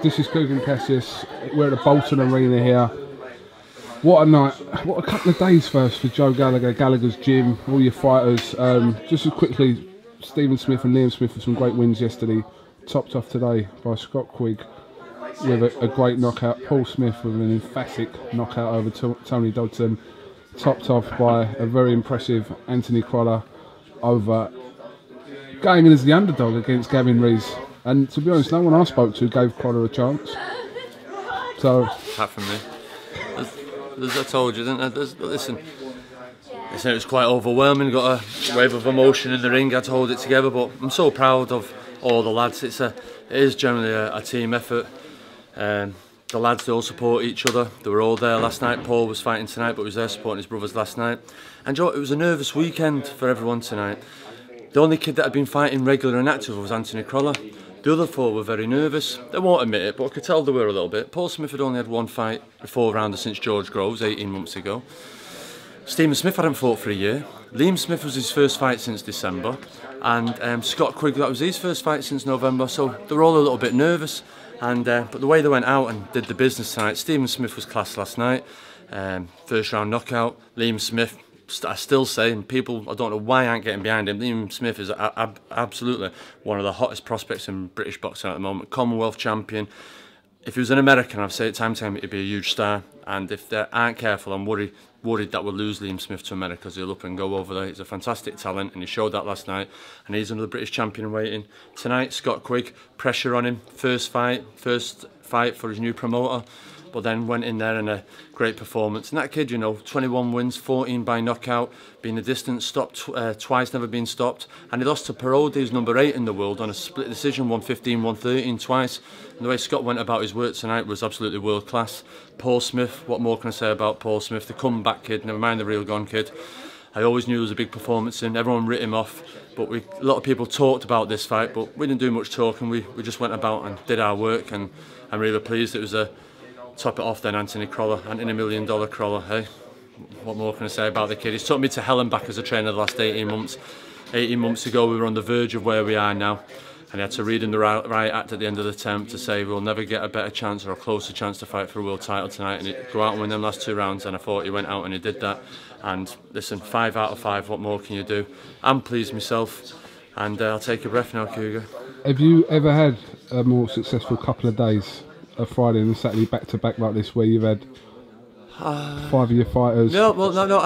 This is Coogan Cassius. We're at the Bolton Arena here. What a night. What a couple of days first for Joe Gallagher, Gallagher's gym, all your fighters. Just as quickly, Stephen Smith and Liam Smith with some great wins yesterday. Topped off today by Scott Quigg with a great knockout. Paul Smith with an emphatic knockout over Tony Dodson. Topped off by a very impressive Anthony Crolla over going in as the underdog against Gavin Rees. And to be honest, no one I spoke to gave Crolla a chance. So, apart from me, as I told you, didn't I? Listen, it was quite overwhelming. Got a wave of emotion in the ring. Had to hold it together, but I'm so proud of all the lads. It is generally a team effort. The lads, they all support each other. They were all there last night. Paul was fighting tonight, but he was there supporting his brothers last night. And Joe, it was a nervous weekend for everyone tonight. The only kid that had been fighting regular and active was Anthony Crolla. The other four were very nervous. They won't admit it, but I could tell they were a little bit. Paul Smith had only had one fight before rounder since George Groves 18 months ago. Stephen Smith hadn't fought for a year. Liam Smith was his first fight since December. And Scott Quigg, that was his first fight since November. So they were all a little bit nervous. And but the way they went out and did the business tonight, Stephen Smith was class last night. First round knockout. Liam Smith, I still say, and people, I don't know why aren't getting behind him, Liam Smith is absolutely one of the hottest prospects in British boxing at the moment. Commonwealth champion. If he was an American, I'd say at time he'd be a huge star. And if they aren't careful, I'm worried that we'll lose Liam Smith to America, because he'll up and go over there. He's a fantastic talent, and he showed that last night. And he's another British champion waiting. Tonight, Scott Quigg, pressure on him. First fight for his new promoter. But then went in there in a great performance. And that kid, you know, 21 wins, 14 by knockout, been a distance, stopped twice, never been stopped. And he lost to Parodi, who's number 8 in the world, on a split decision, 115, 113 twice. And the way Scott went about his work tonight was absolutely world class. Paul Smith, what more can I say about Paul Smith? The comeback kid, never mind the real gone kid. I always knew it was a big performance in. Everyone writ him off. But a lot of people talked about this fight, but we didn't do much talking. We just went about and did our work, and I'm really pleased. It was a top it off then, Anthony Crolla, Anthony $1 Million Crolla, hey? What more can I say about the kid? He's took me to hell and back as a trainer the last 18 months. 18 months ago we were on the verge of where we are now, and he had to read in the right act at the end of the attempt to say we'll never get a better chance or a closer chance to fight for a world title tonight, and he'd go out and win them last 2 rounds, and I thought he went out and he did that. And listen, 5 out of 5, what more can you do? I'm pleased myself, and I'll take a breath now, Cougar. Have you ever had a more successful couple of days? A Friday and a Saturday back to back like this, where you've had 5 of your fighters? No, well, no.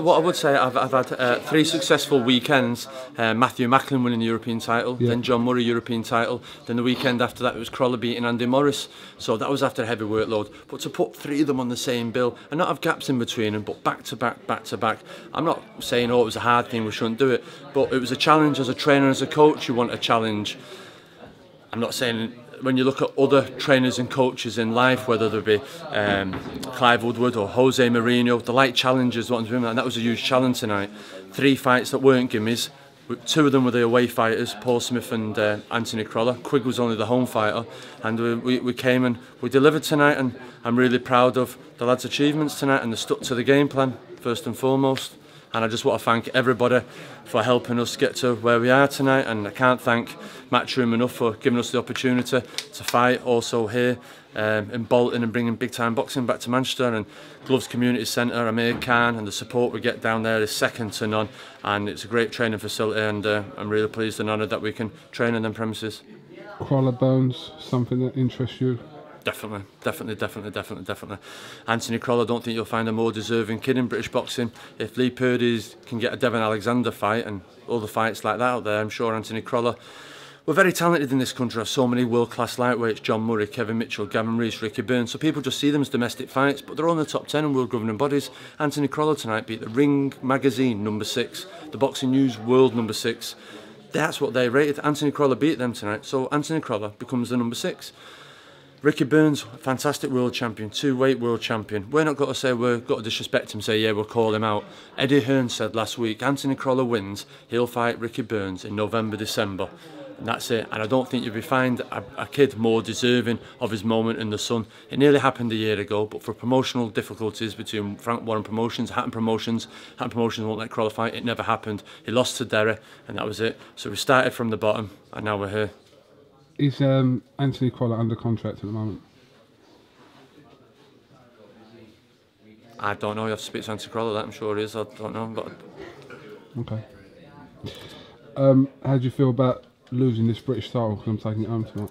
What I would say, I've had 3 successful weekends. Matthew Macklin winning the European title, then John Murray European title, then the weekend after that it was Crolla beating Andy Morris. So that was after a heavy workload. But to put 3 of them on the same bill and not have gaps in between them, but back to back. I'm not saying it was a hard thing, we shouldn't do it, but it was a challenge. As a trainer, as a coach, you want a challenge. I'm not saying. When you look at other trainers and coaches in life, whether they be Clive Woodward or Jose Mourinho, they like challenges, and that was a huge challenge tonight. 3 fights that weren't gimmies. 2 of them were the away fighters, Paul Smith and Anthony Crolla. Quigg was only the home fighter, and we came and we delivered tonight, and I'm really proud of the lads' achievements tonight, and they stuck to the game plan, first and foremost. And I just want to thank everybody for helping us get to where we are tonight, and I can't thank Matchroom enough for giving us the opportunity to fight also here in Bolton and bringing big time boxing back to Manchester, and Gloves Community Centre, Amir Khan, and the support we get down there is second to none, and it's a great training facility, and I'm really pleased and honoured that we can train in them premises. Crolla Bones, something that interests you? Definitely. Anthony Crolla, I don't think you'll find a more deserving kid in British boxing. If Lee Purdy can get a Devon Alexander fight and other fights like that out there, I'm sure Anthony Crolla. We're very talented in this country. Have so many world-class lightweights: John Murray, Kevin Mitchell, Gavin Rees, Ricky Burns. So people just see them as domestic fights, but they're all in the top 10 in world governing bodies. Anthony Crolla tonight beat the Ring magazine number 6, the Boxing News World number 6. That's what they rated. Anthony Crolla beat them tonight, so Anthony Crolla becomes the number 6. Ricky Burns, fantastic world champion, 2-weight world champion. We're not going to say we've got to disrespect him, say, yeah, we'll call him out. Eddie Hearn said last week, Anthony Crolla wins, he'll fight Ricky Burns in November, December. And that's it. And I don't think you'll find a kid more deserving of his moment in the sun. It nearly happened a year ago, but for promotional difficulties between Frank Warren Promotions, Hatton Promotions won't let Crolla fight. It never happened. He lost to Derry, and that was it. So we started from the bottom, and now we're here. Is Anthony Crolla under contract at the moment? I don't know. You have to speak to Anthony Crolla. That I'm sure he is. I don't know. But Okay. How do you feel about losing this British title? Because I'm taking it home tonight.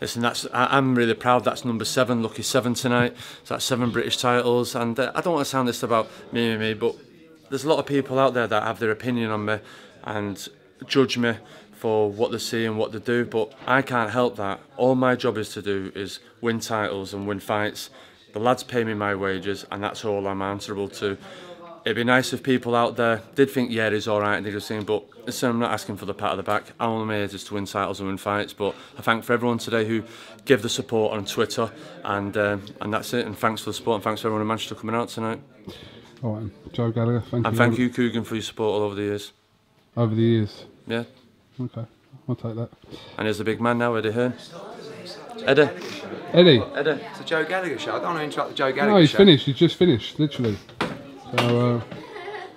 listen, I'm really proud. That's number 7, lucky 7 tonight. So that's 7 British titles. And I don't want to sound this about me, but there's a lot of people out there that have their opinion on me and judge me for what they see and what they do. But I can't help that. All my job is to do is win titles and win fights. The lads pay me my wages, and that's all I'm answerable to. It'd be nice if people out there did think, yeah, he's all right, and they're just saying, but listen, I'm not asking for the pat on the back. All I'm here is to win titles and win fights. But I thank for everyone today who gave the support on Twitter, and that's it. And thanks for the support, and thanks for everyone in Manchester coming out tonight. All right, Joe Gallagher, thank you. And thank you, Coogan, for your support all over the years. Over the years? Yeah. Okay, I'll take that. And here's the big man now, Eddie Hearn. Eddie. Eddie. Eddie. It's a Joe Gallagher show. I don't want to interrupt the Joe Gallagher show. No, he's finished. He's just finished, literally. So,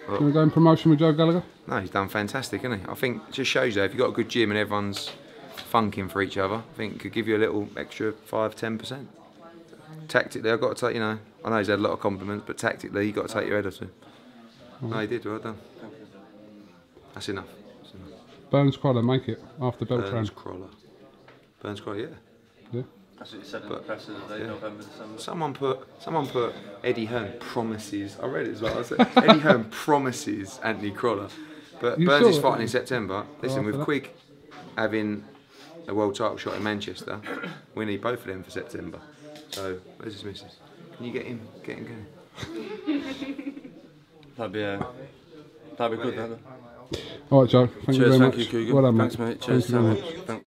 can we go in promotion with Joe Gallagher? No, he's done fantastic, hasn't he? I think it just shows you if you've got a good gym and everyone's funking for each other, I think it could give you a little extra 5-10%. Tactically, I've got to take, I know he's had a lot of compliments, but tactically, you've got to take your head off him. No, he did, well done. That's enough. Burns Crolla make it after Beltran. Burns Crolla, yeah. Yeah. That's what you said in the press the other day, November, December. Someone put Eddie Hearn promises. I read it as well. I said Eddie Hearn promises Anthony Crolla, but You Burns is saw it? fighting in September. Listen, after with that. Quigg having a world title shot in Manchester, we need both of them for September. So where's his missus? Can you get him going? That'd be good, that'd be. All right, Joe. Thank you Cheers, very thank much. you, Coogan. Well done, Thanks, mate. mate. Cheers, Thank you very Sam. much. Thanks.